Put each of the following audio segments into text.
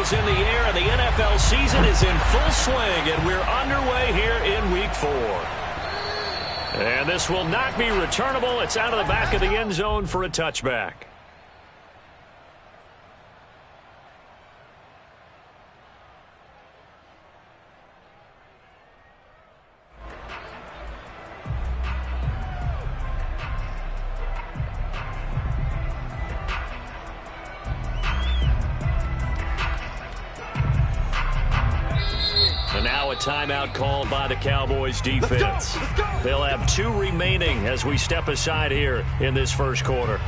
is in the air, and the NFL season is in full swing, and we're underway here in Week 4. And this will not be returnable. It's out of the back of the end zone for a touchback. And now a timeout called by the Cowboys defense. Let's go. They'll have 2 remaining as we step aside here in this first quarter.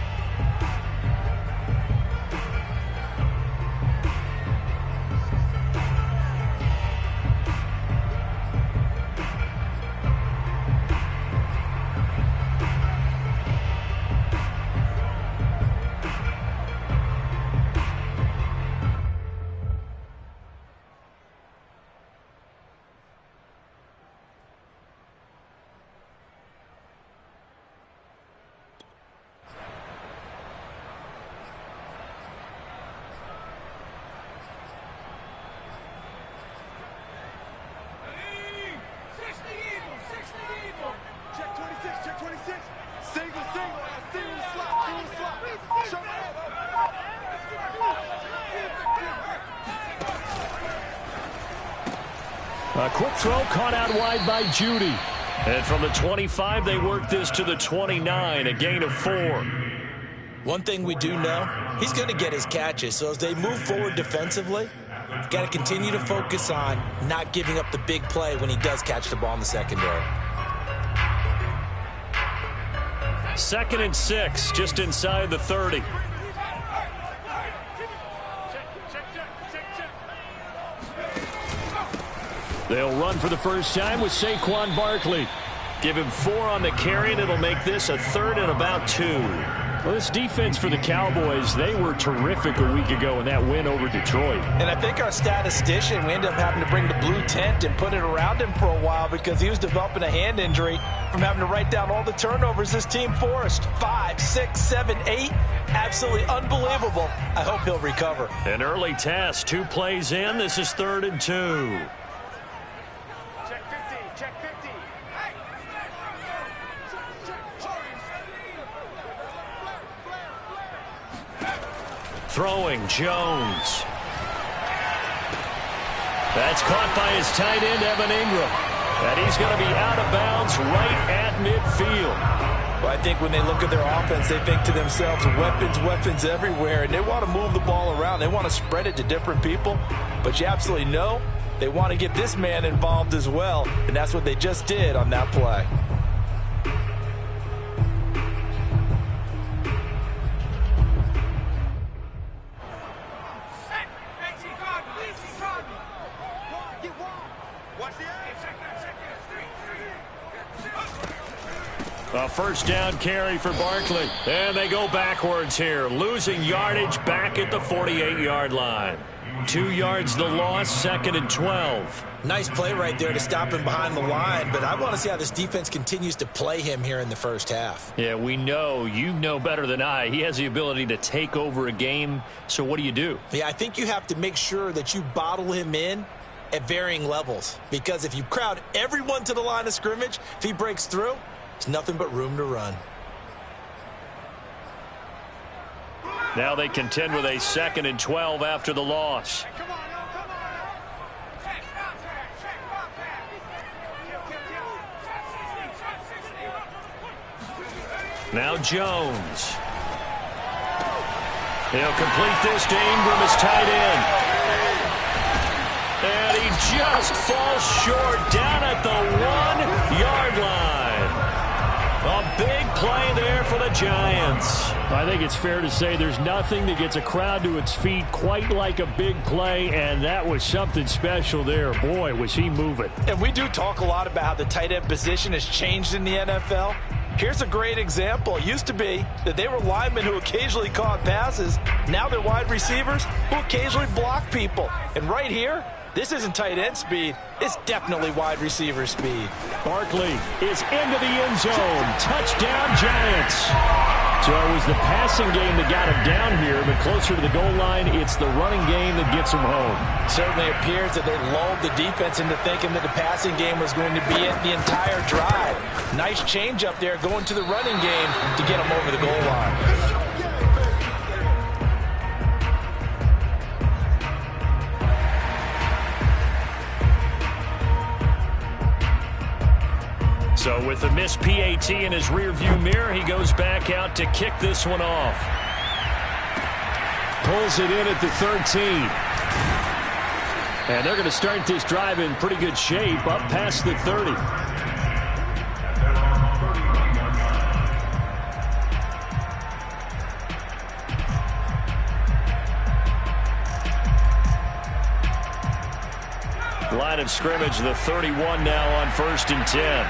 A quick throw caught out wide by Judy. And from the 25, they work this to the 29, a gain of 4. One thing we do know, he's going to get his catches. So as they move forward defensively, got to continue to focus on not giving up the big play when he does catch the ball in the secondary. 2nd and 6, just inside the 30. They'll run for the first time with Saquon Barkley. Give him 4 on the carry, and it'll make this a 3rd and about 2. Well, this defense for the Cowboys, they were terrific a week ago in that win over Detroit. And I think our statistician, we ended up having to bring the blue tent and put it around him for a while because he was developing a hand injury from having to write down all the turnovers this team forced. 5, 6, 7, 8. Absolutely unbelievable. I hope he'll recover. An early test, 2 plays in. This is 3rd and 2. Throwing, Jones. That's caught by his tight end, Evan Ingram. And he's going to be out of bounds right at midfield. Well, I think when they look at their offense, they think to themselves, weapons everywhere, and they want to move the ball around. They want to spread it to different people. But you absolutely know they want to get this man involved as well, and that's what they just did on that play. A first down carry for Barkley. And they go backwards here, losing yardage back at the 48-yard line. 2 yards the loss, 2nd and 12. Nice play right there to stop him behind the line, but I want to see how this defense continues to play him here in the first half. Yeah, we know, you know better than I, he has the ability to take over a game, so what do? Yeah, I think you have to make sure that you bottle him in at varying levels, because if you crowd everyone to the line of scrimmage, if he breaks through, there's nothing but room to run. Now they contend with a 2nd and 12 after the loss. Now Jones. He'll complete this to Ingram as tight end. And he just falls short down at the 1-yard line. A big play there for the Giants. I think it's fair to say there's nothing that gets a crowd to its feet quite like a big play, and that was something special there. Boy, was he moving. And we do talk a lot about how the tight end position has changed in the NFL. Here's a great example. It used to be that they were linemen who occasionally caught passes. Now they're wide receivers who occasionally block people. And right here, this isn't tight end speed. It's definitely wide receiver speed. Barkley is into the end zone. Touchdown, Giants. So it was the passing game that got him down here, but closer to the goal line, it's the running game that gets him home. Certainly appears that they lulled the defense into thinking that the passing game was going to be it the entire drive. Nice change up there going to the running game to get him over the goal line. So with the missed PAT in his rearview mirror, he goes back out to kick this one off. Pulls it in at the 13. And they're going to start this drive in pretty good shape up past the 30. Line of scrimmage, the 31 now on 1st and 10.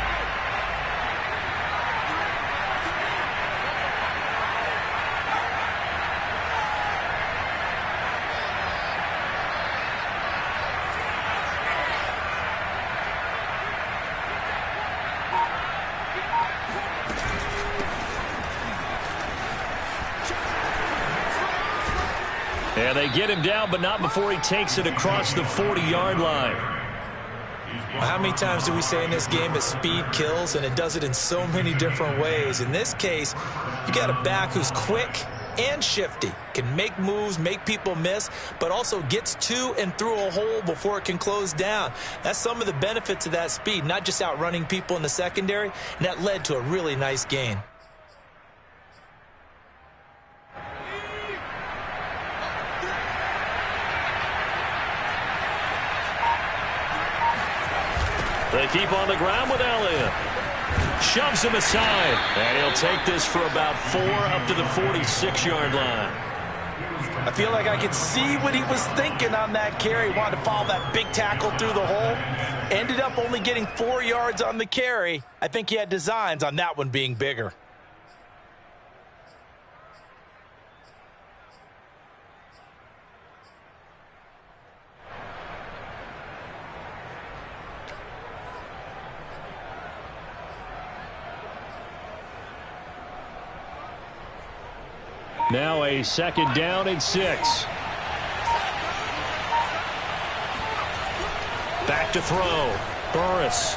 And they get him down, but not before he takes it across the 40-yard line. Well, how many times do we say in this game that speed kills, and it does it in so many different ways? In this case, you got a back who's quick and shifty, can make moves, make people miss, but also gets to and through a hole before it can close down. That's some of the benefits of that speed, not just outrunning people in the secondary, and that led to a really nice gain. They keep on the ground with Elliott. Shoves him aside. And he'll take this for about 4 up to the 46-yard line. I feel like I could see what he was thinking on that carry. Wanted to follow that big tackle through the hole. Ended up only getting 4 yards on the carry. I think he had designs on that one being bigger. Now a 2nd down and 6. Back to throw. Burris.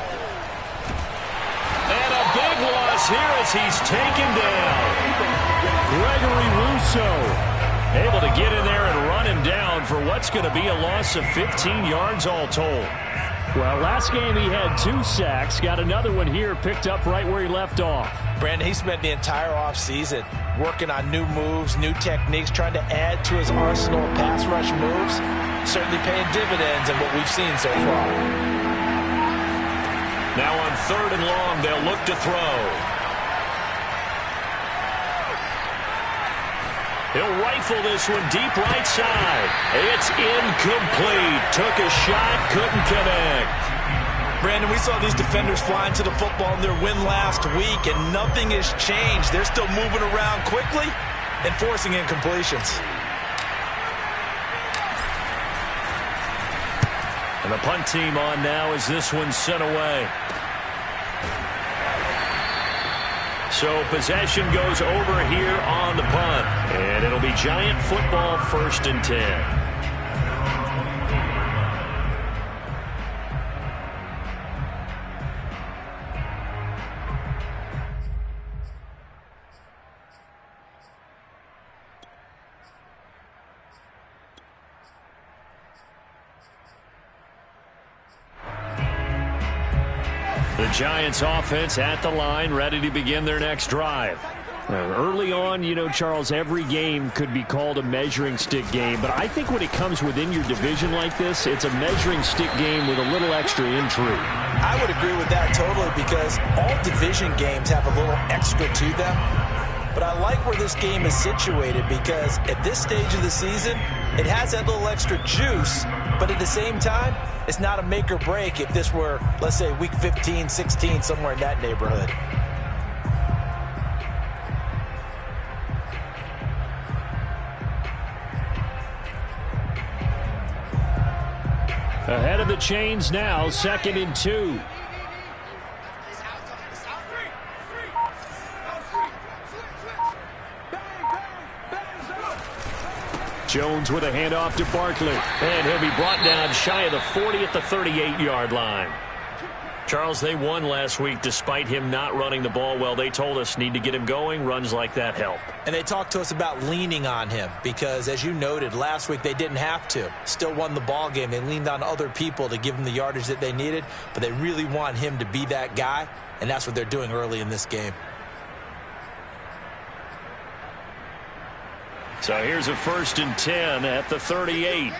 And a big loss here as he's taken down. Gregory Rousseau able to get in there and run him down for what's going to be a loss of 15 yards all told. Well, last game he had 2 sacks. Got another one here picked up right where he left off. Brandon, he spent the entire offseason working on new moves, new techniques, trying to add to his arsenal of pass rush moves. Certainly paying dividends in what we've seen so far. Now on 3rd and long, they'll look to throw. He'll rifle this one deep right side. It's incomplete. Took a shot, couldn't connect. Brandon, we saw these defenders flying to the football in their win last week, and nothing has changed. They're still moving around quickly and forcing incompletions. And the punt team on now as this one's sent away. So possession goes over here on the punt. And it'll be Giant football 1st and 10. The Giants offense at the line, ready to begin their next drive. Early on, you know, Charles, every game could be called a measuring stick game, but I think when it comes within your division like this, it's a measuring stick game with a little extra intrigue. I would agree with that totally, because all division games have a little extra to them. But I like where this game is situated, because at this stage of the season, it has that little extra juice, but at the same time, it's not a make or break if this were, let's say, week 15, 16, somewhere in that neighborhood. Ahead of the chains now, 2nd and 2. Jones with a handoff to Barkley. And he'll be brought down shy of the 40 at the 38-yard line. Charles, they won last week despite him not running the ball well. They told us need to get him going. Runs like that help. And they talked to us about leaning on him because, as you noted, last week they didn't have to. Still won the ball game. They leaned on other people to give them the yardage that they needed, but they really want him to be that guy, and that's what they're doing early in this game. So here's a 1st and 10 at the 38.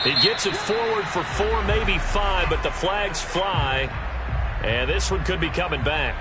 He gets it forward for 4, maybe 5, but the flags fly, and this one could be coming back.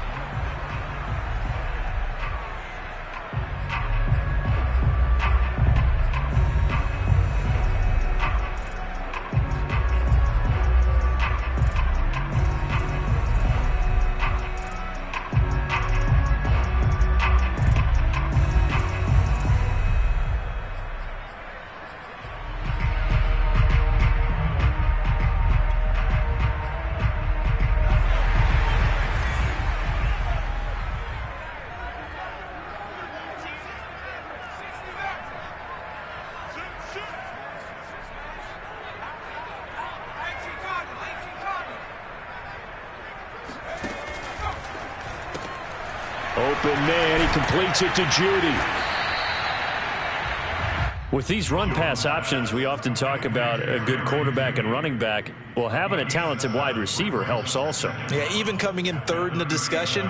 Open man, he completes it to Judy. With these run-pass options, we often talk about a good quarterback and running back. Well, having a talented wide receiver helps also. Yeah, even coming in third in the discussion,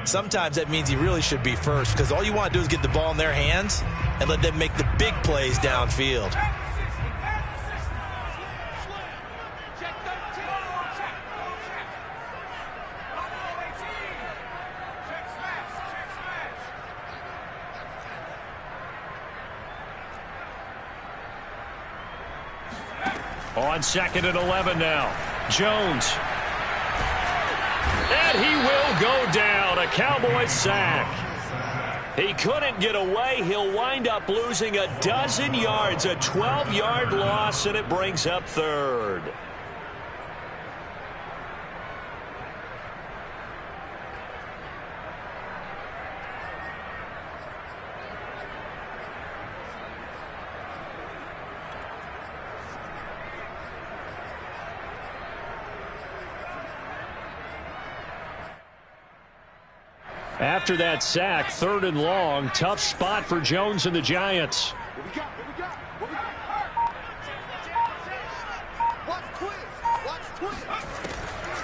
sometimes that means he really should be first because all you want to do is get the ball in their hands and let them make the big plays downfield. On 2nd and 11 now. Jones. And he will go down. A Cowboys sack. He couldn't get away. He'll wind up losing a dozen yards. A 12-yard loss, and it brings up 3rd. After that sack, 3rd and long. Tough spot for Jones and the Giants.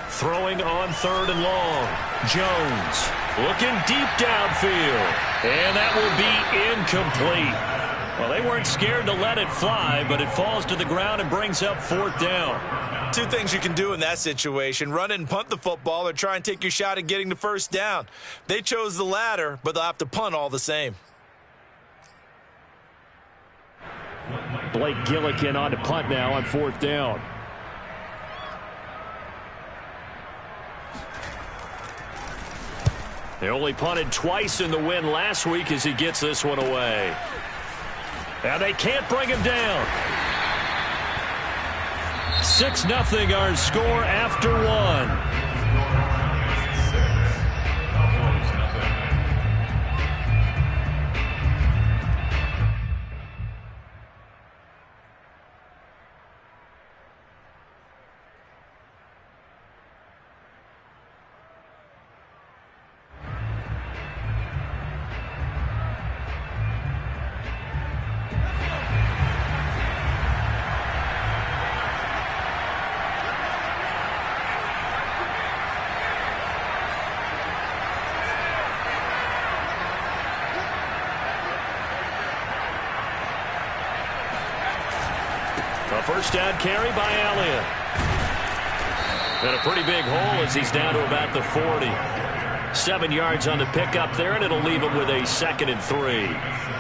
Throwing on 3rd and long. Jones looking deep downfield. And that will be incomplete. Well, they weren't scared to let it fly, but it falls to the ground and brings up 4th down. 2 things you can do in that situation: run and punt the football, or try and take your shot at getting the 1st down. They chose the latter, but they'll have to punt all the same. Blake Gillikin on to punt now on 4th down. They only punted twice in the win last week as he gets this one away. And they can't bring him down. 6-0 our score after 1. A 1st down carry by Elliott. And a pretty big hole as he's down to about the 40. 7 yards on the pickup there, and it'll leave him with a 2nd and 3.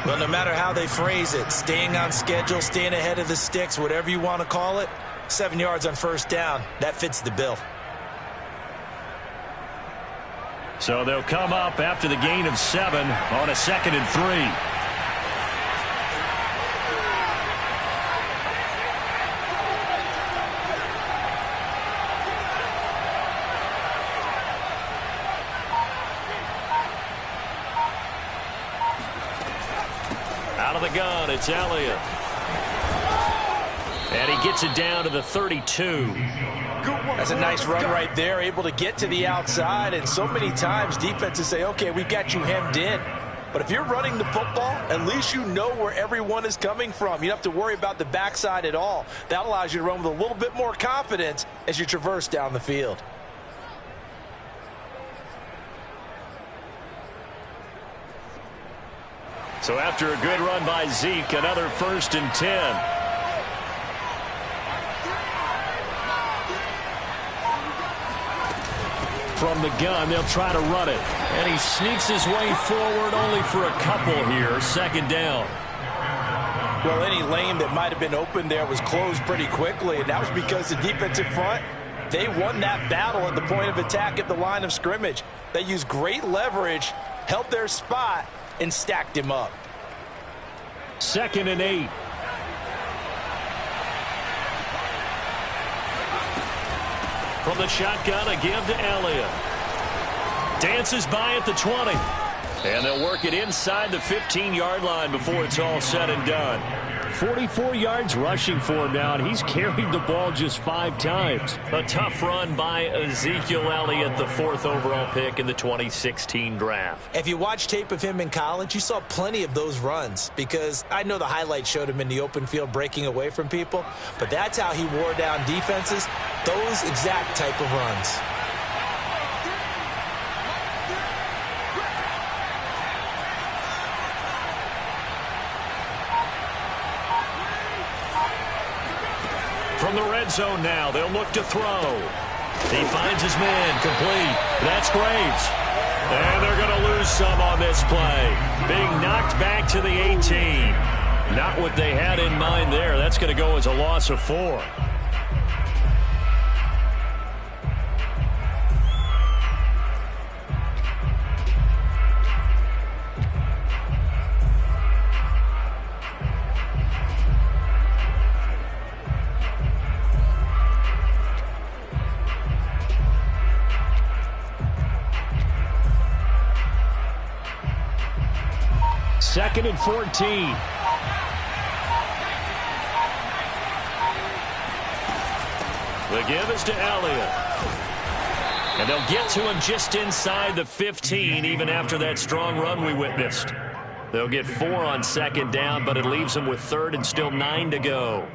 Well, no matter how they phrase it, staying on schedule, staying ahead of the sticks, whatever you want to call it, 7 yards on 1st down, that fits the bill. So they'll come up after the gain of 7 on a 2nd and 3. the gun. It's Elliott. And he gets it down to the 32. That's a nice run right there, able to get to the outside. And so many times defenses say, okay, we've got you hemmed in. But if you're running the football, at least you know where everyone is coming from. You don't have to worry about the backside at all. That allows you to run with a little bit more confidence as you traverse down the field. So after a good run by Zeke, another 1st and 10. From the gun, they'll try to run it. And he sneaks his way forward only for a couple here. 2nd down. Well, any lane that might have been open there was closed pretty quickly, and that was because the defensive front, they won that battle at the point of attack at the line of scrimmage. They used great leverage, held their spot, and stacked him up. 2nd and 8. From the shotgun, a give to Elliott. Dances by at the 20. And they'll work it inside the 15-yard line before it's all said and done. 44 yards rushing for him now, and he's carried the ball just 5 times. A tough run by Ezekiel Elliott, the 4th overall pick in the 2016 draft. If you watch tape of him in college, you saw plenty of those runs, because I know the highlights showed him in the open field breaking away from people, but that's how he wore down defenses, those exact type of runs. From the red zone now, they'll look to throw. He finds his man, complete. That's Graves. And they're going to lose some on this play. Being knocked back to the 18. Not what they had in mind there. That's going to go as a loss of 4. Second and 14. The give is to Elliott. And they'll get to him just inside the 15, even after that strong run we witnessed. They'll get 4 on 2nd down, but it leaves them with 3rd and still 9 to go.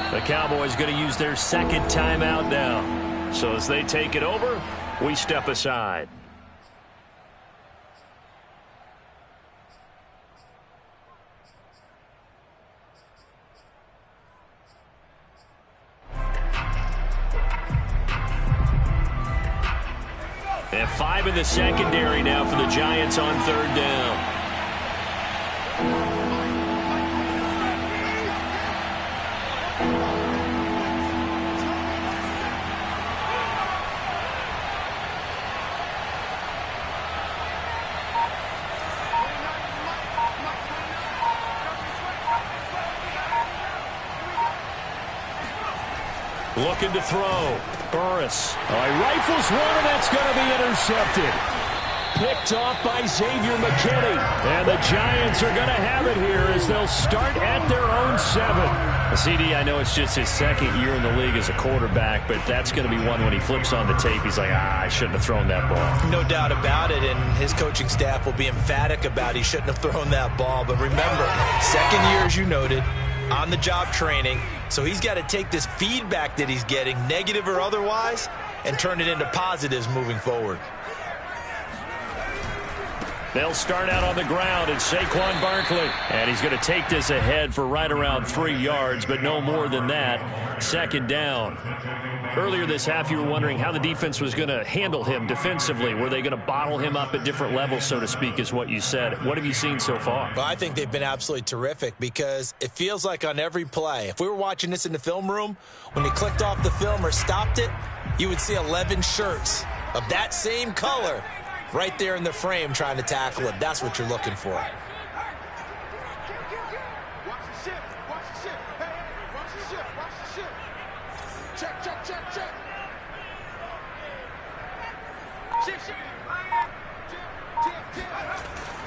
The Cowboys going to use their 2nd timeout now. So as they take it over, we step aside. And 5 in the secondary now for the Giants on 3rd down. Looking to throw. Burris. He rifles one, and that's going to be intercepted. Picked off by Xavier McKinney. And the Giants are going to have it here as they'll start at their own 7. CD, I know it's just his 2nd year in the league as a quarterback, but that's going to be one when he flips on the tape. He's like, I shouldn't have thrown that ball. No doubt about it, and his coaching staff will be emphatic about he shouldn't have thrown that ball. But remember, 2nd year, as you noted, on-the-job training. So he's got to take this feedback that he's getting, negative or otherwise, and turn it into positives moving forward. They'll start out on the ground, and Saquon Barkley. And he's going to take this ahead for right around 3 yards, but no more than that. Second down. Earlier this half, you were wondering how the defense was going to handle him defensively. Were they going to bottle him up at different levels, so to speak, is what you said. What have you seen so far? Well, I think they've been absolutely terrific because it feels like on every play, if we were watching this in the film room, when he clicked off the film or stopped it, you would see 11 shirts of that same color right there in the frame trying to tackle him. That's what you're looking for.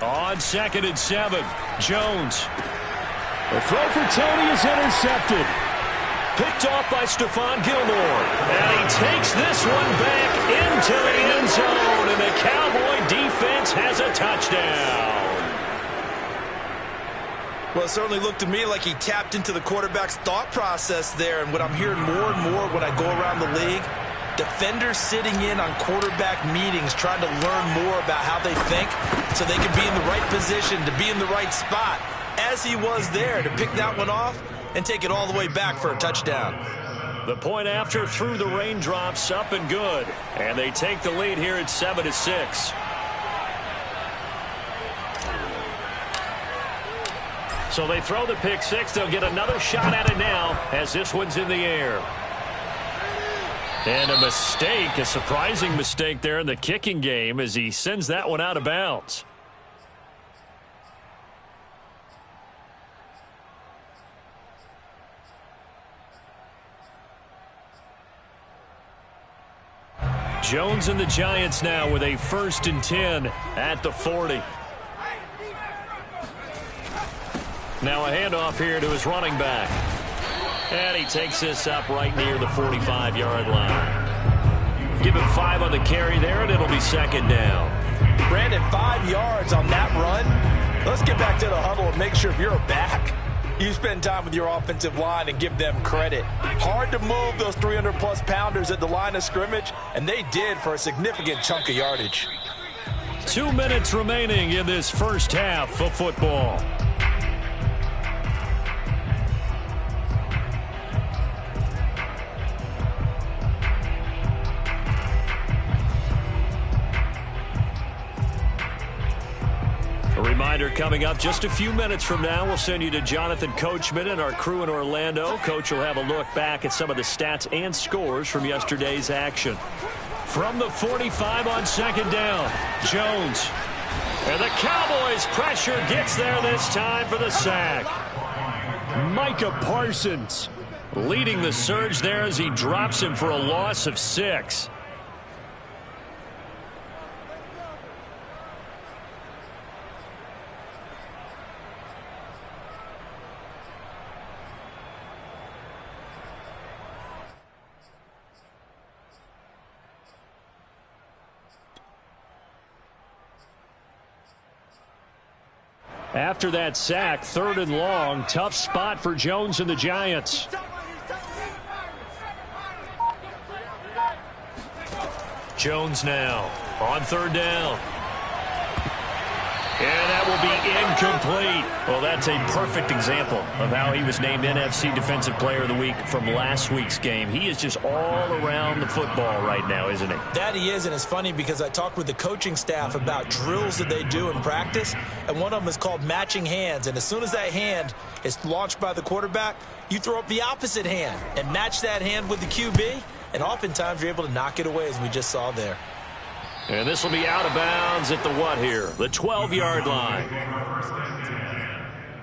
On 2nd and 7, Jones. The throw for Tony is intercepted. Picked off by Stephon Gilmore. And he takes this one back into the end zone. And the Cowboy defense has a touchdown. Well, it certainly looked to me like he tapped into the quarterback's thought process there. And what I'm hearing more and more when I go around the league, defenders sitting in on quarterback meetings trying to learn more about how they think so they can be in the right position to be in the right spot, as he was there to pick that one off and take it all the way back for a touchdown. The point after through the raindrops, up and good. And they take the lead here at 7-6. So they throw the pick six. They'll get another shot at it now as this one's in the air. And a mistake, a surprising mistake there in the kicking game as he sends that one out of bounds. Jones and the Giants now with a 1st and 10 at the 40. Now a handoff here to his running back. And he takes this up right near the 45-yard line. Give him 5 on the carry there, and it'll be 2nd down. Brandon, 5 yards on that run. Let's get back to the huddle and make sure if you're a back, you spend time with your offensive line and give them credit. Hard to move those 300-plus pounders at the line of scrimmage, and they did for a significant chunk of yardage. 2 minutes remaining in this first half of football. A reminder coming up just a few minutes from now, we'll send you to Jonathan Coachman and our crew in Orlando. Coach will have a look back at some of the stats and scores from yesterday's action. From the 45 on 2nd down, Jones. And the Cowboys' pressure gets there this time for the sack. Micah Parsons leading the surge there as he drops him for a loss of 6. After that sack, 3rd and long, tough spot for Jones and the Giants. Jones now on 3rd down. And that will be incomplete. Well, that's a perfect example of how he was named NFC Defensive Player of the Week from last week's game. He is just all around the football right now, isn't he? That he is, and it's funny because I talked with the coaching staff about drills that they do in practice, and one of them is called matching hands. And as soon as that hand is launched by the quarterback, you throw up the opposite hand and match that hand with the QB, and oftentimes you're able to knock it away, as we just saw there. And this will be out of bounds at the what here? The 12-yard line.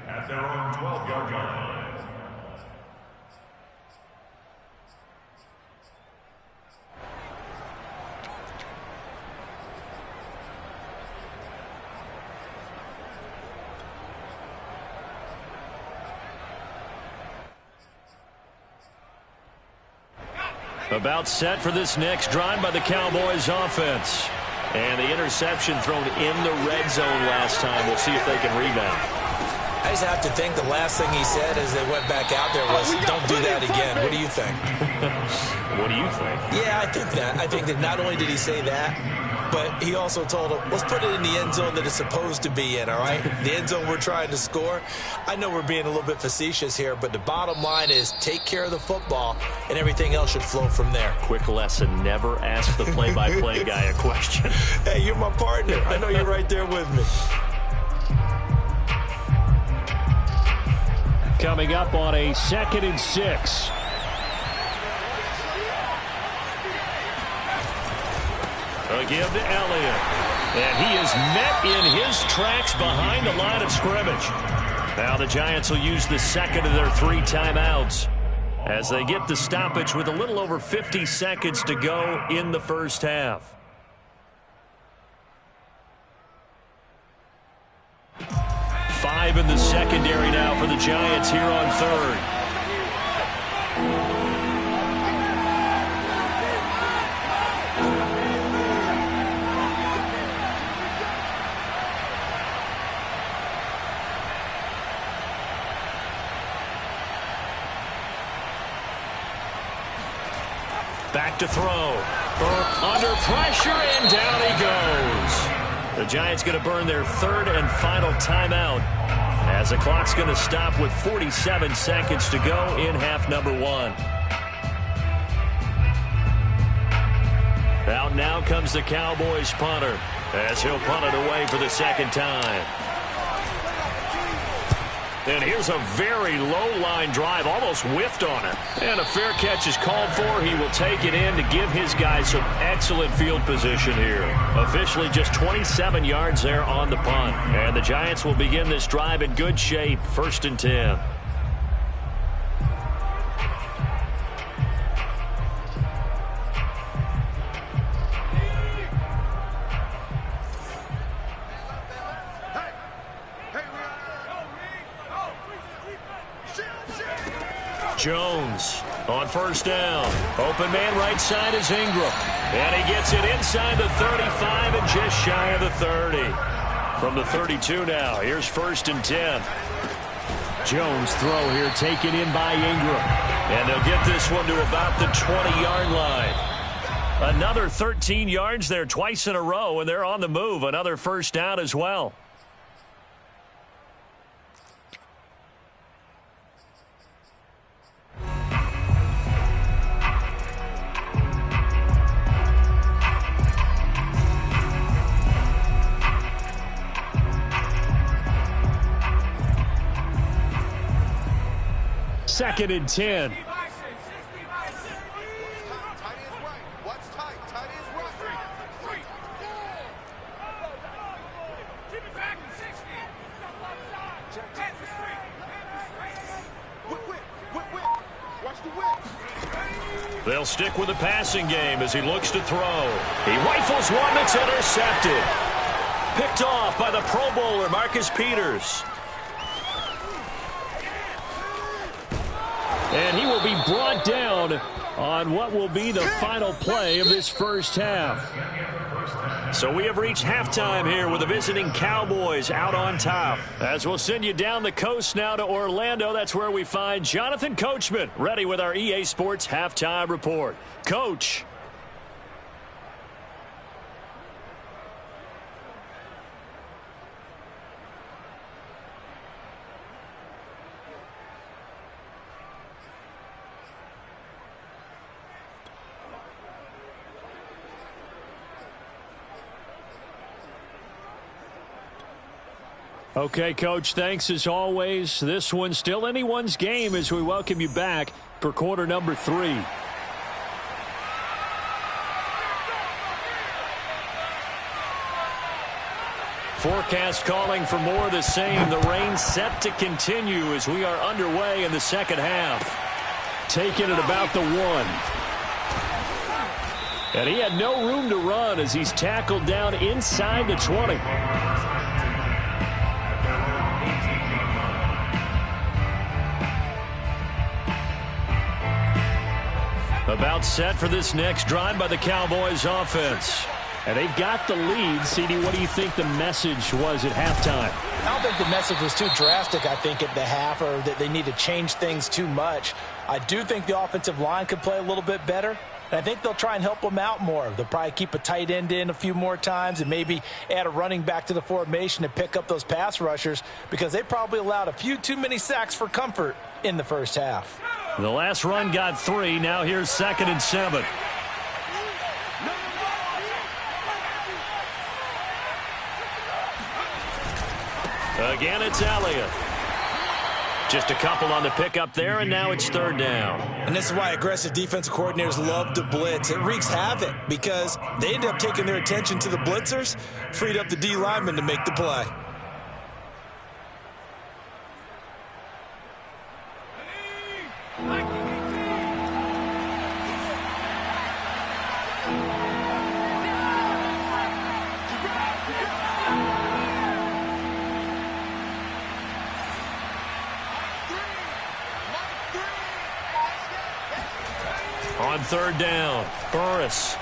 At their own 12-yard line. About set for this next drive by the Cowboys offense. And the interception thrown in the red zone last time. We'll see if they can rebound. I just have to think the last thing he said as they went back out there was, don't do that again. What do you think? What do you think? Yeah, I think that. I think that not only did he say that, but he also told him, let's put it in the end zone that it's supposed to be in, all right? The end zone we're trying to score. I know we're being a little bit facetious here, but the bottom line is take care of the football, and everything else should flow from there. Quick lesson, never ask the play-by-play guy a question. Hey, you're my partner. I know you're right there with me. Coming up on a 2nd and 6. A give to Elliott. And he is met in his tracks behind the line of scrimmage. Now the Giants will use the second of their 3 timeouts as they get the stoppage with a little over 50 seconds to go in the first half. Five in the secondary now for the Giants here on 3rd. Back to throw. Under pressure, and down he goes. The Giants going to burn their 3rd and final timeout as the clock's going to stop with 47 seconds to go in half number 1. Out now comes the Cowboys punter as he'll punt it away for the 2nd time. And here's a very low line drive, almost whiffed on it. And a fair catch is called for. He will take it in to give his guys some excellent field position here. Officially just 27 yards there on the punt. And the Giants will begin this drive in good shape, 1st and 10. Jones on 1st down. Open man right side is Ingram. And he gets it inside the 35 and just shy of the 30. From the 32 now, here's 1st and 10. Jones throw here taken in by Ingram. And they'll get this one to about the 20-yard line. Another 13 yards there twice in a row, and they're on the move. Another 1st down as well. Second and 10. They'll stick with the passing game as he looks to throw. He rifles one that's intercepted. Picked off by the Pro Bowler, Marcus Peters. And he will be brought down on what will be the final play of this first half. So we have reached halftime here with the visiting Cowboys out on top. As we'll send you down the coast now to Orlando, that's where we find Jonathan Coachman ready with our EA Sports Halftime Report. Coach. Okay, Coach, thanks as always. This one's still anyone's game as we welcome you back for quarter number 3. Forecast calling for more of the same. The rain set to continue as we are underway in the second half. Taking it about the 1. And he had no room to run as he's tackled down inside the 20. About set for this next drive by the Cowboys offense. And they've got the lead. CD, what do you think the message was at halftime? I don't think the message was too drastic, I think, at the half, or that they need to change things too much. I do think the offensive line could play a little bit better. And I think they'll try and help them out more. They'll probably keep a tight end in a few more times and maybe add a running back to the formation to pick up those pass rushers because they probably allowed a few too many sacks for comfort in the first half. The last run got 3. Now here's 2nd and 7. Again, it's Elliott. Just a couple on the pickup there, and now it's 3rd down. And this is why aggressive defensive coordinators love to blitz. It wreaks havoc because they end up taking their attention to the blitzers, freed up the D lineman to make the play. On 3rd down, Burris.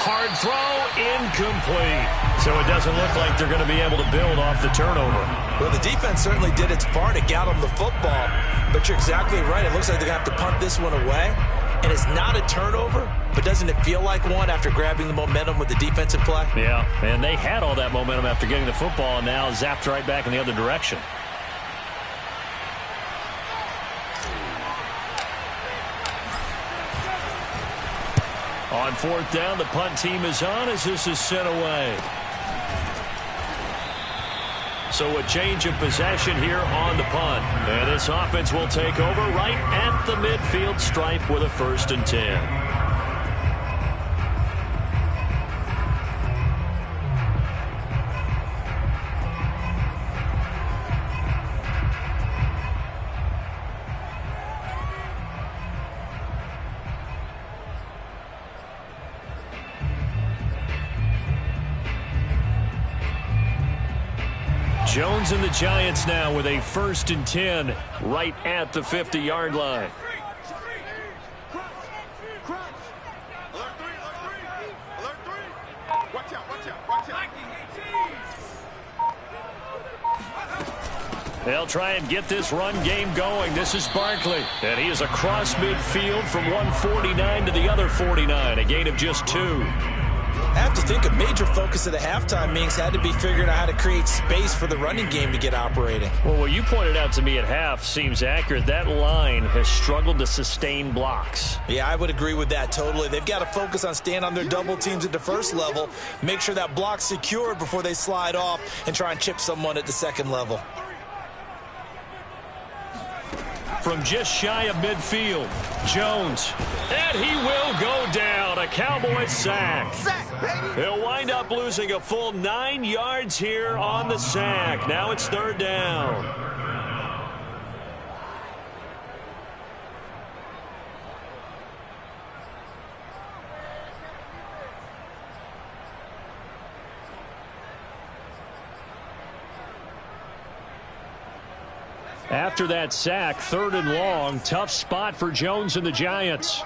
Hard throw, incomplete. So it doesn't look like they're going to be able to build off the turnover. Well, the defense certainly did its part to get them the football. But you're exactly right. It looks like they're going to have to punt this one away. And it's not a turnover, but doesn't it feel like one after grabbing the momentum with the defensive play? Yeah, and they had all that momentum after getting the football and now zapped right back in the other direction. On 4th down, the punt team is on as this is sent away. So a change of possession here on the punt. And this offense will take over right at the midfield stripe with a 1st and 10. Jones and the Giants now with a 1st and 10 right at the 50-yard line. They'll try and get this run game going. This is Barkley, and he is across midfield from 149 to the other 49, a gain of just 2. I have to think a major focus of the halftime meetings had to be figuring out how to create space for the running game to get operating. Well, what you pointed out to me at half seems accurate. That line has struggled to sustain blocks. Yeah, I would agree with that totally. They've got to focus on staying on their double teams at the first level, make sure that block's secured before they slide off and try and chip someone at the second level. From just shy of midfield, Jones, and he will go down. A Cowboys sack. He'll wind up losing a full 9 yards here on the sack. Now it's 3rd down. After that sack, 3rd and long, tough spot for Jones and the Giants.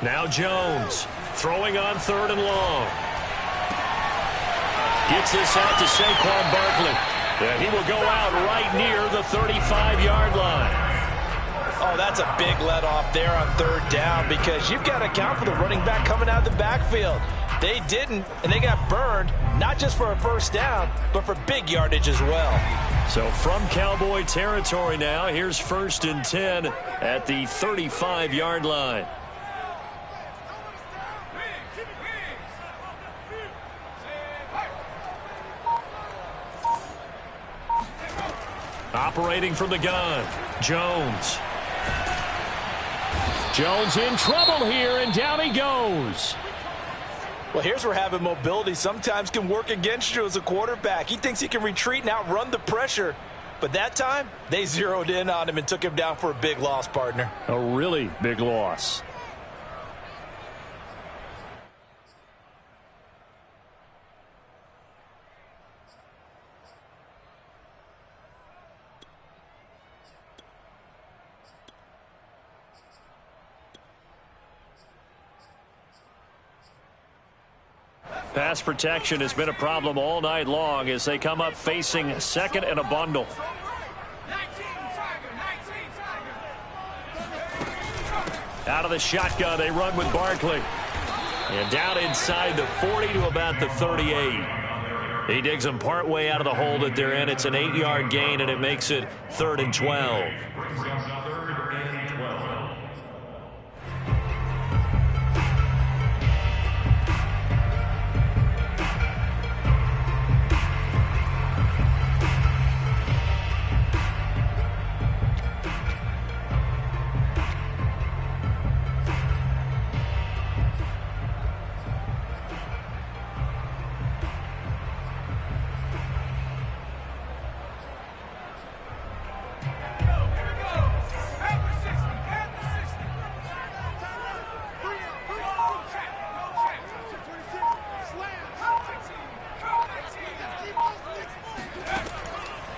Now Jones throwing on 3rd and long. Gets this out to Saquon Barkley. And he will go out right near the 35-yard line. Oh, that's a big let off there on 3rd down because you've got to account for the running back coming out of the backfield. They didn't, and they got burned, not just for a 1st down, but for big yardage as well. So from Cowboy territory now, here's 1st and 10 at the 35-yard line. Operating from the gun, Jones. Jones in trouble here, and down he goes. Well, here's where having mobility sometimes can work against you as a quarterback. He thinks he can retreat and outrun the pressure. But that time, they zeroed in on him and took him down for a big loss, partner. A really big loss. Pass protection has been a problem all night long as they come up facing second and a bundle. Out of the shotgun, they run with Barkley. And down inside the 40 to about the 38. He digs them partway out of the hole that they're in. It's an 8-yard gain, and it makes it 3rd and 12.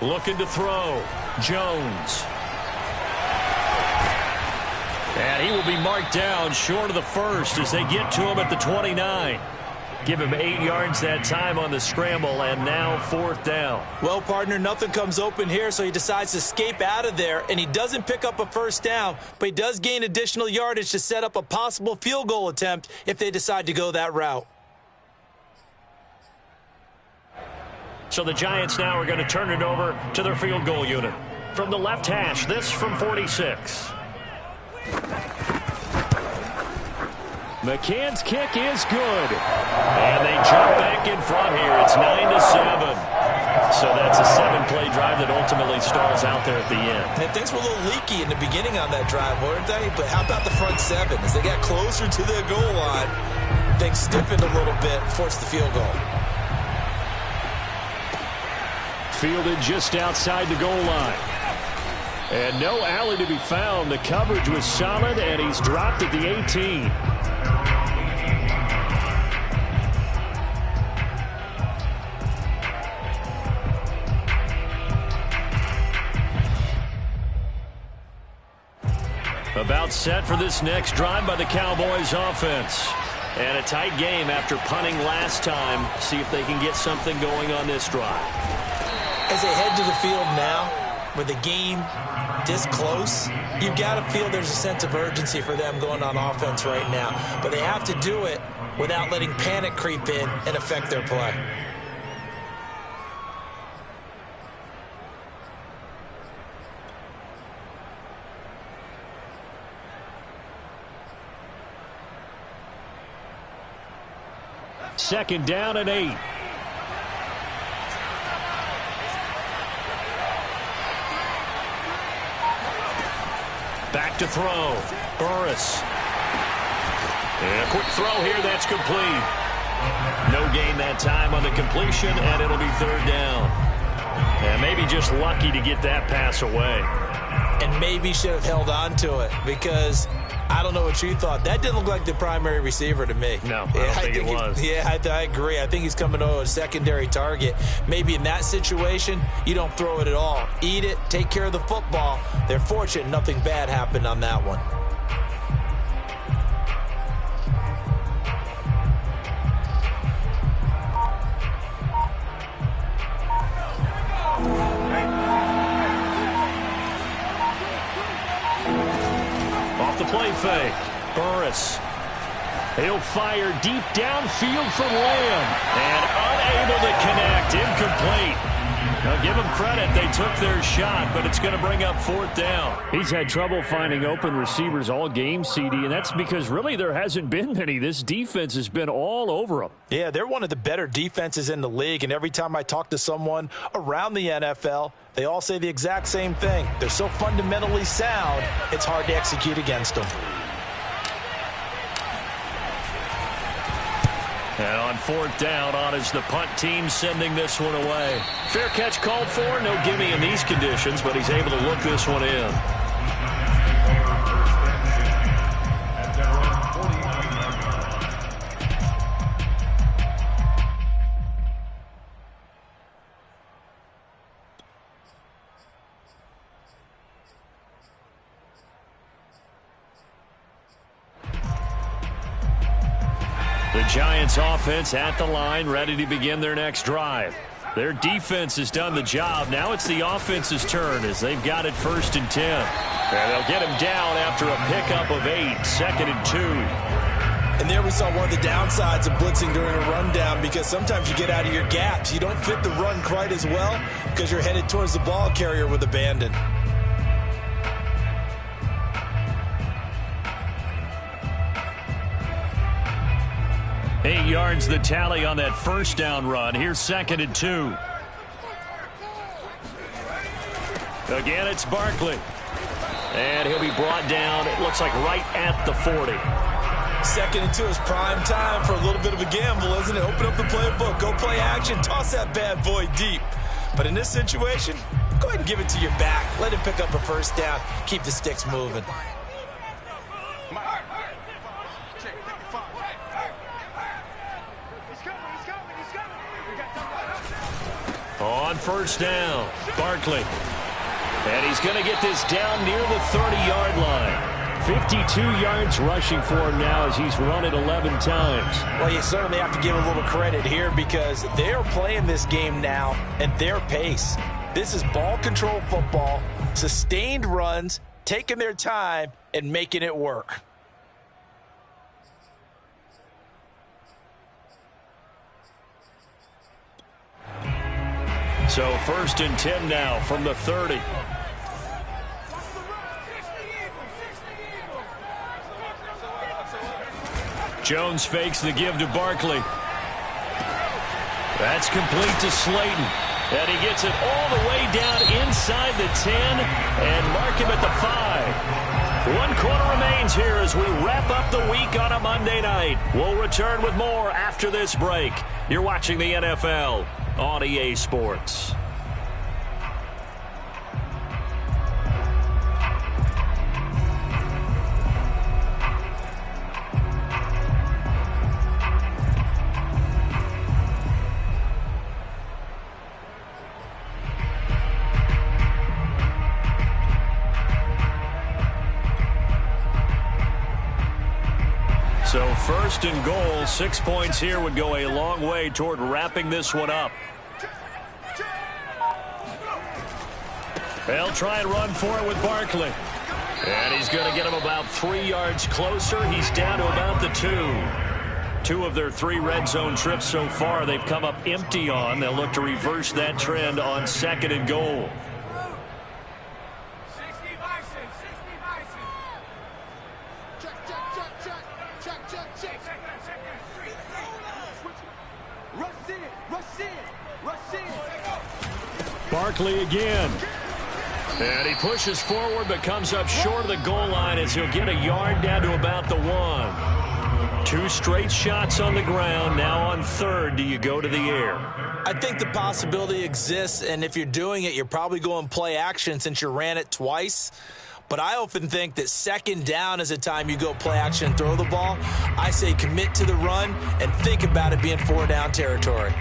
Looking to throw. Jones. And he will be marked down short of the first as they get to him at the 29. Give him 8 yards that time on the scramble, and now 4th down. Well, partner, nothing comes open here, so he decides to escape out of there, and he doesn't pick up a first down, but he does gain additional yardage to set up a possible field goal attempt if they decide to go that route. So the Giants now are going to turn it over to their field goal unit. From the left hash, this from 46. McCann's kick is good. And they jump back in front here. It's 9-7. So that's a 7-play drive that ultimately stalls out there at the end. And things were a little leaky in the beginning on that drive, weren't they? But how about the front 7? As they got closer to their goal line, things stiffened a little bit, forced the field goal. Fielded just outside the goal line. And no alley to be found. The coverage was solid, and he's dropped at the 18. About set for this next drive by the Cowboys offense. And a tight game after punting last time. See if they can get something going on this drive. As they head to the field now, with the game this close, you've got to feel there's a sense of urgency for them going on offense right now. But they have to do it without letting panic creep in and affect their play. Second down and 8. Back to throw. Burris. And a quick throw here. That's complete. No gain that time on the completion, and it'll be 3rd down. And maybe just lucky to get that pass away. And maybe should have held on to it because I don't know what you thought. That didn't look like the primary receiver to me. No, I don't think it was. Yeah, I agree. I think he's coming to a secondary target. Maybe in that situation, you don't throw it at all. Eat it, take care of the football. They're fortunate nothing bad happened on that one. Play fake. Burris. He'll fire deep downfield for Lamb. And unable to connect. Incomplete. Now give them credit. They took their shot, but it's going to bring up 4th down. He's had trouble finding open receivers all game, CD, and that's because really there hasn't been many. This defense has been all over them. Yeah, they're one of the better defenses in the league, and every time I talk to someone around the NFL, they all say the exact same thing. They're so fundamentally sound, it's hard to execute against them. And on 4th down, on is the punt team sending this one away. Fair catch called for. No gimme in these conditions, but he's able to look this one in. The Giants offense at the line, ready to begin their next drive. Their defense has done the job. Now it's the offense's turn as they've got it 1st and 10. And they'll get him down after a pickup of 8, 2nd and 2. And there we saw one of the downsides of blitzing during a rundown, because sometimes you get out of your gaps. You don't fit the run quite as well because you're headed towards the ball carrier with abandon. Eight yards the tally on that first down run. Here's 2nd and 2. Again, it's Barkley. And he'll be brought down, it looks like right at the 40. 2nd and 2 is prime time for a little bit of a gamble, isn't it? Open up the playbook, go play action, toss that bad boy deep. But in this situation, go ahead and give it to your back. Let him pick up a first down. Keep the sticks moving. On first down, Barkley. And he's going to get this down near the 30-yard line. 52 yards rushing for him now as he's run it 11 times. Well, you certainly have to give a little credit here because they're playing this game now at their pace. This is ball control football, sustained runs, taking their time, and making it work. So 1st and 10 now from the 30. Jones fakes the give to Barkley. That's complete to Slayton. And he gets it all the way down inside the 10 and mark him at the 5. 1 quarter remains here as we wrap up the week on a Monday night. We'll return with more after this break. You're watching the NFL on EA Sports. So 1st and goal, 6 points here would go a long way toward wrapping this one up. They'll try and run for it with Barkley. And he's going to get him about 3 yards closer. He's down to about the 2. 2 of their 3 red zone trips so far they've come up empty on. They'll look to reverse that trend on 2nd and goal. Barkley again. And he pushes forward but comes up short of the goal line as he'll get a yard down to about the 1. 2 straight shots on the ground. Now on 3rd, do you go to the air? I think the possibility exists, and if you're doing it, you're probably going play action since you ran it twice. But I often think that 2nd down is a time you go play action and throw the ball. I say commit to the run and think about it being 4 down territory.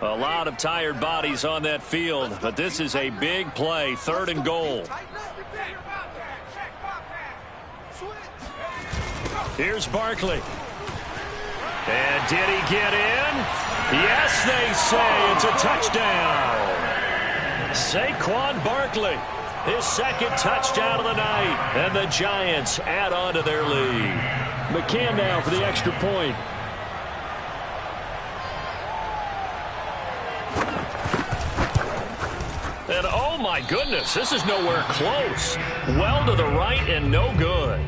A lot of tired bodies on that field, but this is a big play, 3rd and goal. Here's Barkley. And did he get in? Yes, they say it's a touchdown. Saquon Barkley, his 2nd touchdown of the night, and the Giants add on to their lead. McCann now for the extra point. And oh my goodness, this is nowhere close. Well to the right and no good.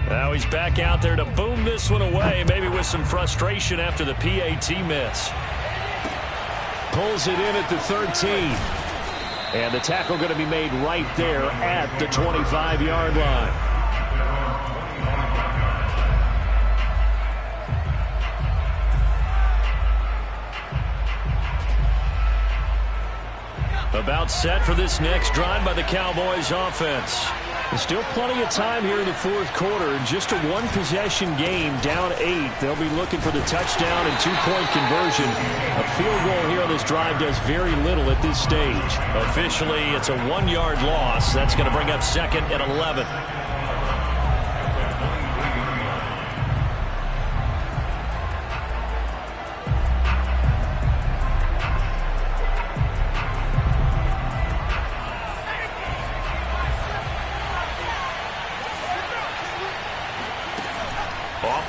Now he's back out there to boom this one away, maybe with some frustration after the PAT miss. Pulls it in at the 13. And the tackle going to be made right there at the 25-yard line. About set for this next drive by the Cowboys offense. Still plenty of time here in the fourth quarter. Just a one-possession game, down 8. They'll be looking for the touchdown and two-point conversion. A field goal here on this drive does very little at this stage. Officially, it's a 1-yard loss. That's going to bring up 2nd and 11.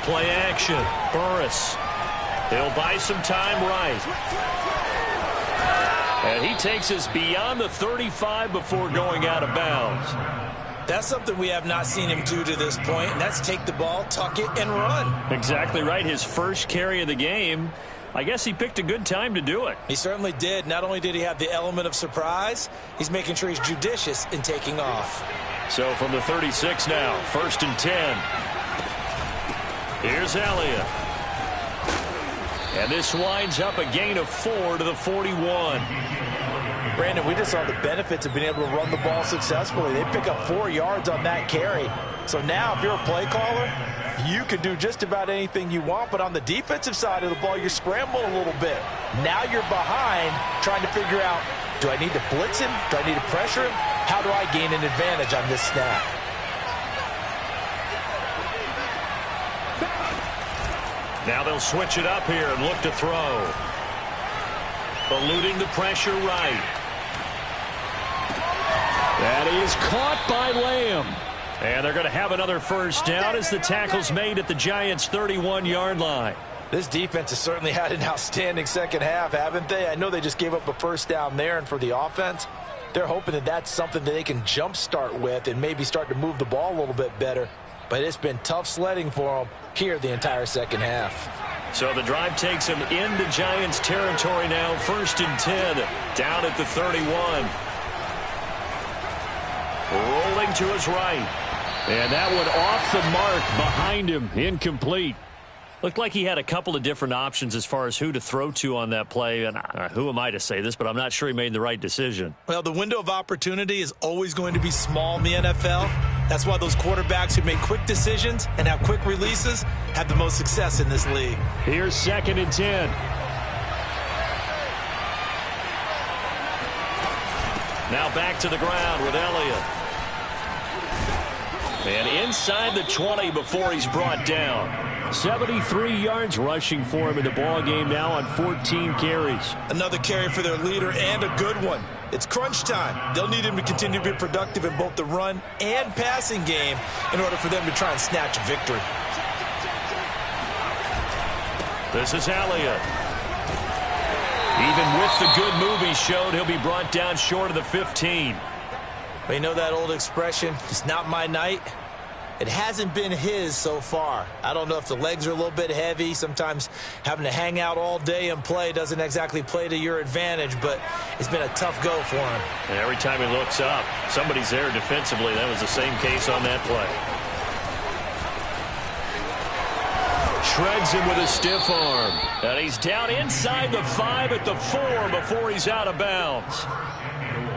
Play action. Burris. He'll buy some time right. And he takes us beyond the 35 before going out of bounds. That's something we have not seen him do to this point, and that's take the ball, tuck it, and run. Exactly right. His first carry of the game. I guess he picked a good time to do it. He certainly did. Not only did he have the element of surprise, he's making sure he's judicious in taking off. So from the 36 now, 1st and 10. Here's Elliott. And this winds up a gain of 4 to the 41. Brandon, we just saw the benefits of being able to run the ball successfully. They pick up 4 yards on that carry. So now if you're a play caller, you can do just about anything you want. But on the defensive side of the ball, you're scrambling a little bit. Now you're behind trying to figure out, do I need to blitz him? Do I need to pressure him? How do I gain an advantage on this snap? Now they'll switch it up here and look to throw. Eluding the pressure right. That is caught by Lamb. And they're going to have another first down as the tackle's made at the Giants' 31-yard line. This defense has certainly had an outstanding second half, haven't they? I know they just gave up a first down there, and for the offense, they're hoping that that's something that they can jumpstart with and maybe start to move the ball a little bit better. But it's been tough sledding for them here the entire second half. So the drive takes them into Giants territory now. 1st and 10, down at the 31. Rolling to his right. And that one off the mark behind him. Incomplete. Looked like he had a couple of different options as far as who to throw to on that play. And who am I to say this, but I'm not sure he made the right decision. Well, the window of opportunity is always going to be small in the NFL. That's why those quarterbacks who make quick decisions and have quick releases have the most success in this league. Here's 2nd and 10. Now back to the ground with Elliott. And inside the 20 before he's brought down. 73 yards rushing for him in the ball game now on 14 carries. Another carry for their leader and a good one. It's crunch time. They'll need him to continue to be productive in both the run and passing game in order for them to try and snatch a victory. This is Elliott. Even with the good move he showed, he'll be brought down short of the 15. But you know that old expression, it's not my night? It hasn't been his so far. I don't know if the legs are a little bit heavy. Sometimes having to hang out all day and play doesn't exactly play to your advantage, but it's been a tough go for him. And every time he looks up, somebody's there defensively. That was the same case on that play. Shreds him with a stiff arm. And he's down inside the 5 at the 4 before he's out of bounds.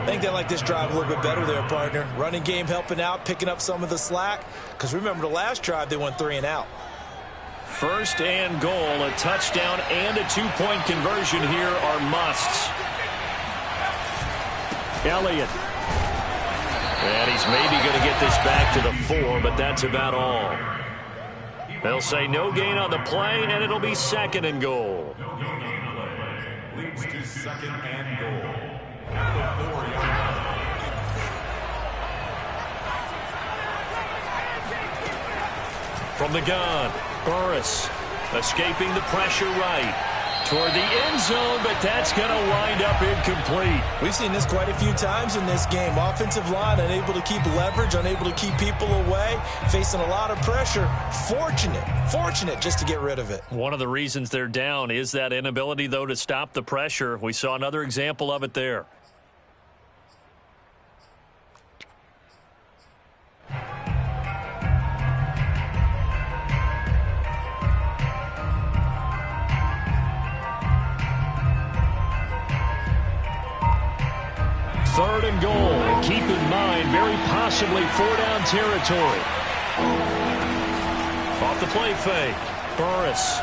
I think they like this drive a little bit better there, partner. Running game helping out, picking up some of the slack. Because remember, the last drive, they went 3 and out. 1st and goal, a touchdown and a two-point conversion here are musts. Elliott. And he's maybe going to get this back to the 4, but that's about all. They'll say no gain on the play, and it'll be 2nd and goal. Leads to 2nd and goal. From the gun, Burris escaping the pressure right toward the end zone, but that's going to wind up incomplete. We've seen this quite a few times in this game. Offensive line unable to keep leverage, unable to keep people away, facing a lot of pressure. Fortunate just to get rid of it. One of the reasons they're down is that inability, though, to stop the pressure. We saw another example of it there. 3rd and goal. And keep in mind, very possibly 4-down territory. Off the play fake. Burris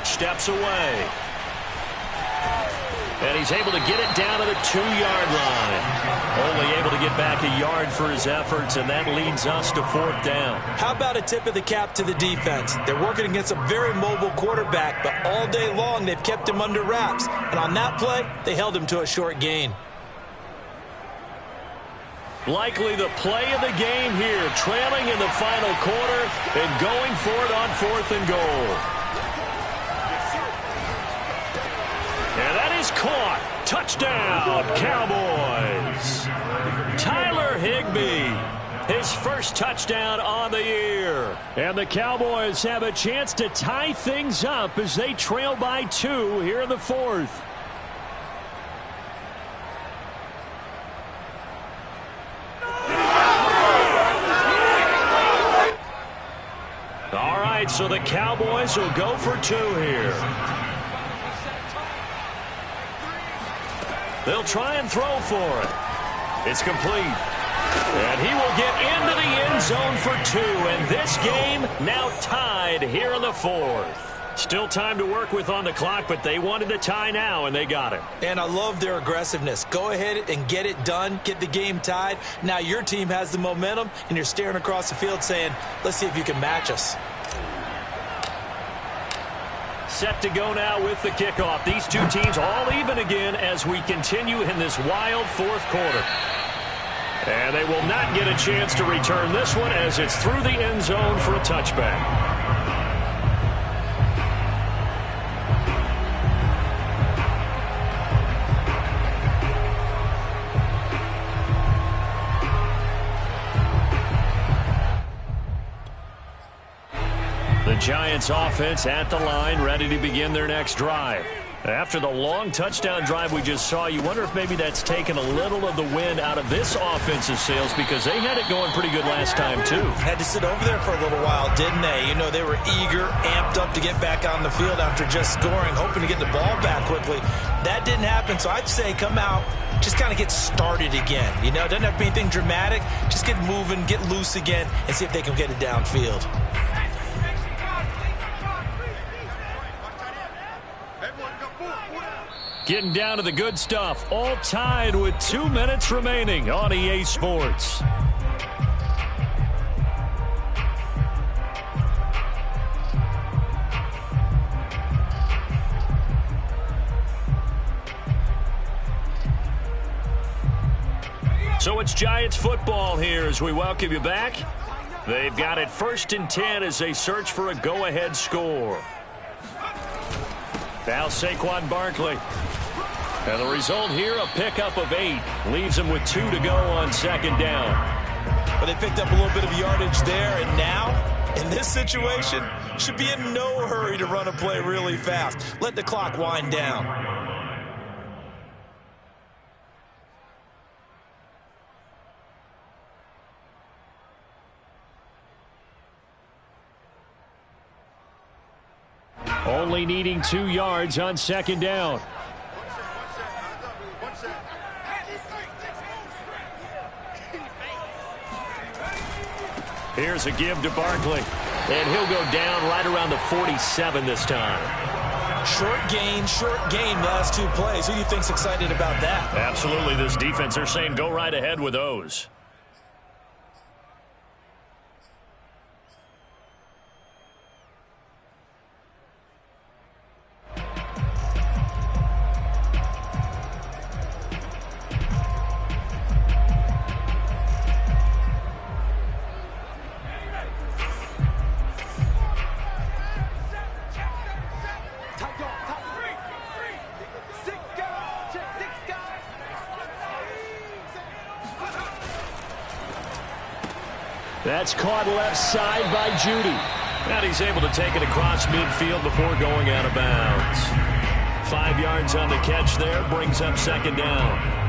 steps away. And he's able to get it down to the 2-yard line. Only able to get back a yard for his efforts, and that leads us to 4th down. How about a tip of the cap to the defense? They're working against a very mobile quarterback, but all day long they've kept him under wraps. And on that play, they held him to a short gain. Likely the play of the game here, trailing in the final quarter and going for it on 4th and goal. And that is caught. Touchdown, Cowboys. Tyler Higbee, his first touchdown on the year. And the Cowboys have a chance to tie things up as they trail by 2 here in the 4th. All right, so the Cowboys will go for 2 here. They'll try and throw for it. It's complete. And he will get into the end zone for 2. And this game now tied here in the 4th. Still time to work with on the clock, but they wanted to tie now, and they got it. And I love their aggressiveness. Go ahead and get it done. Get the game tied. Now your team has the momentum, and you're staring across the field saying, let's see if you can match us. Set to go now with the kickoff. These two teams all even again as we continue in this wild 4th quarter. And they will not get a chance to return this one as it's through the end zone for a touchback. The Giants offense at the line, ready to begin their next drive. After the long touchdown drive we just saw, you wonder if maybe that's taken a little of the wind out of this offensive sails because they had it going pretty good last time too. Had to sit over there for a little while, didn't they? You know, they were eager, amped up to get back on the field after just scoring, hoping to get the ball back quickly. That didn't happen, so I'd say come out, just kind of get started again. You know, it doesn't have to be anything dramatic. Just get moving, get loose again, and see if they can get it downfield. Getting down to the good stuff. All tied with 2 minutes remaining on EA Sports. So it's Giants football here as we welcome you back. They've got it 1st and 10 as they search for a go-ahead score. Now Saquon Barkley. And the result here, a pickup of 8. Leaves them with 2 to go on 2nd down. But they picked up a little bit of yardage there, and now, in this situation, should be in no hurry to run a play really fast. Let the clock wind down. Only needing 2 yards on 2nd down. Here's a give to Barkley. And he'll go down right around the 47 this time. Short gain, last 2 plays. Who do you think's excited about that? Absolutely, this defense, they're saying go right ahead with those. That's caught left side by Judy. And he's able to take it across midfield before going out of bounds. 5 yards on the catch there, brings up 2nd down.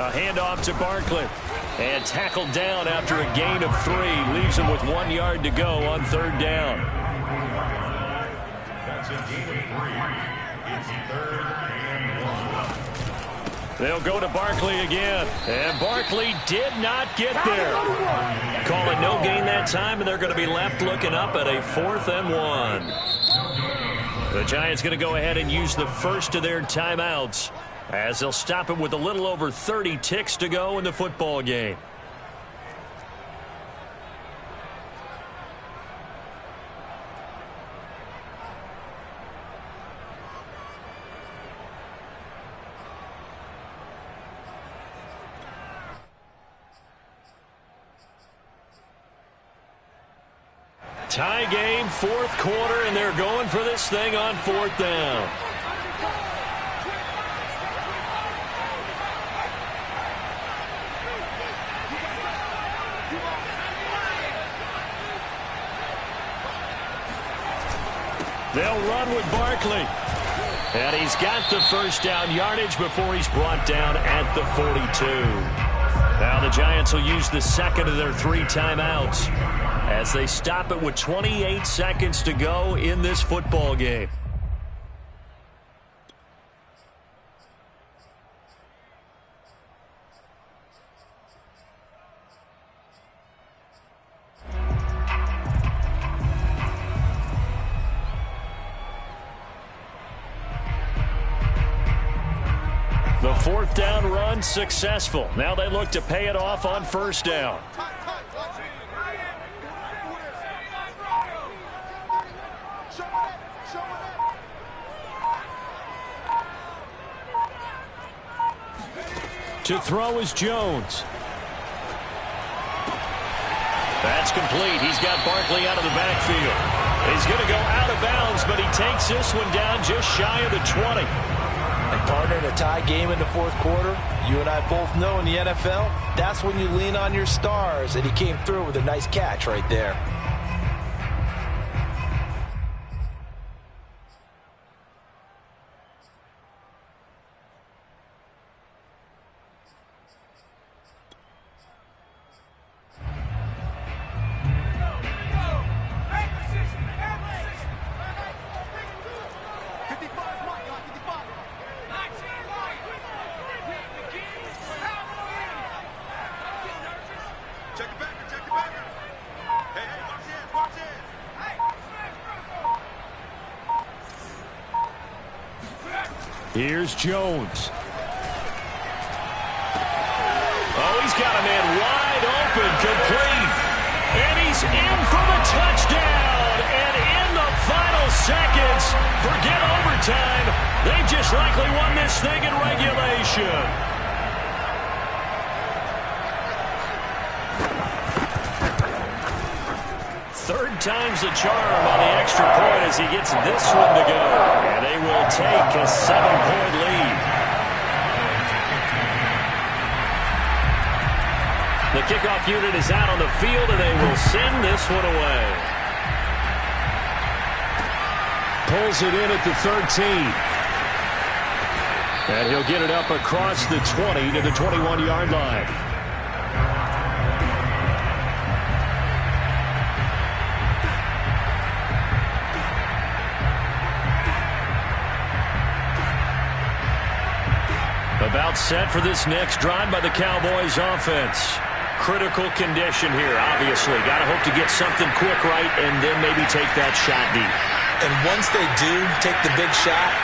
A handoff to Barkley. And tackled down after a gain of 3. Leaves him with 1 yard to go on 3rd down. That's a gain of 3. It's 3rd and 1. They'll go to Barkley again. And Barkley did not get there. Call it no gain that time, and they're going to be left looking up at a 4th and 1. The Giants going to go ahead and use the first of their timeouts, as they'll stop it with a little over 30 ticks to go in the football game. Tie game, 4th quarter, and they're going for this thing on 4th down. They'll run with Barkley. And he's got the first down yardage before he's brought down at the 42. Now the Giants will use the second of their 3 timeouts as they stop it with 28 seconds to go in this football game. The 4th down run successful. Now they look to pay it off on 1st down. To throw is Jones. That's complete. He's got Barkley out of the backfield. He's going to go out of bounds, but he takes this one down just shy of the 20. And partner, in a tie game in the 4th quarter, you and I both know in the NFL, that's when you lean on your stars, and he came through with a nice catch right there. Here's Jones. Oh, he's got a man wide open, complete. And he's in for the touchdown. And in the final seconds, forget overtime, they just likely won this thing in regulation. Third time's the charm on the extra point as he gets this one to go. And they will take a 7-point lead. The kickoff unit is out on the field, and they will send this one away. Pulls it in at the 13. And he'll get it up across the 20 to the 21-yard line. About set for this next drive by the Cowboys offense. Critical condition here, obviously. Got to hope to get something quick right and then maybe take that shot deep. And once they do take the big shot,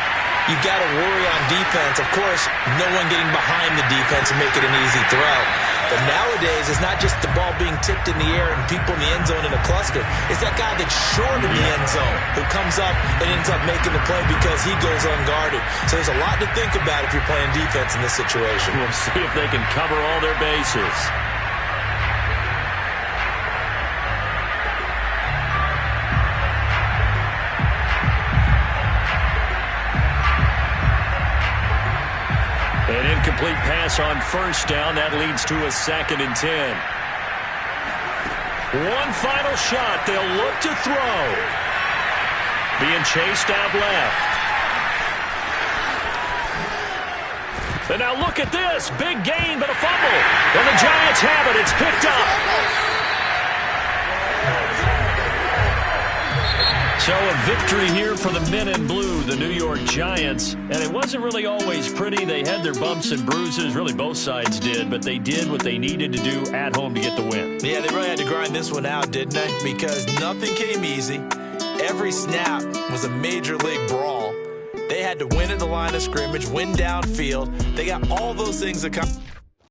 you've got to worry on defense. Of course, no one getting behind the defense and make it an easy throw. But nowadays, it's not just the ball being tipped in the air and people in the end zone in a cluster. It's that guy that's short in the end zone who comes up and ends up making the play because he goes unguarded. So there's a lot to think about if you're playing defense in this situation. We'll see if they can cover all their bases. An incomplete pass on first down. That leads to a 2nd and 10. One final shot. They'll look to throw. Being chased out left. And now look at this. Big gain, but a fumble. And the Giants have it. It's picked up. So a victory here for the men in blue, the New York Giants. And it wasn't really always pretty. They had their bumps and bruises. Really, both sides did. But they did what they needed to do at home to get the win. Yeah, they really had to grind this one out, didn't they? Because nothing came easy. Every snap was a major league brawl. They had to win at the line of scrimmage, win downfield. They got all those things that come.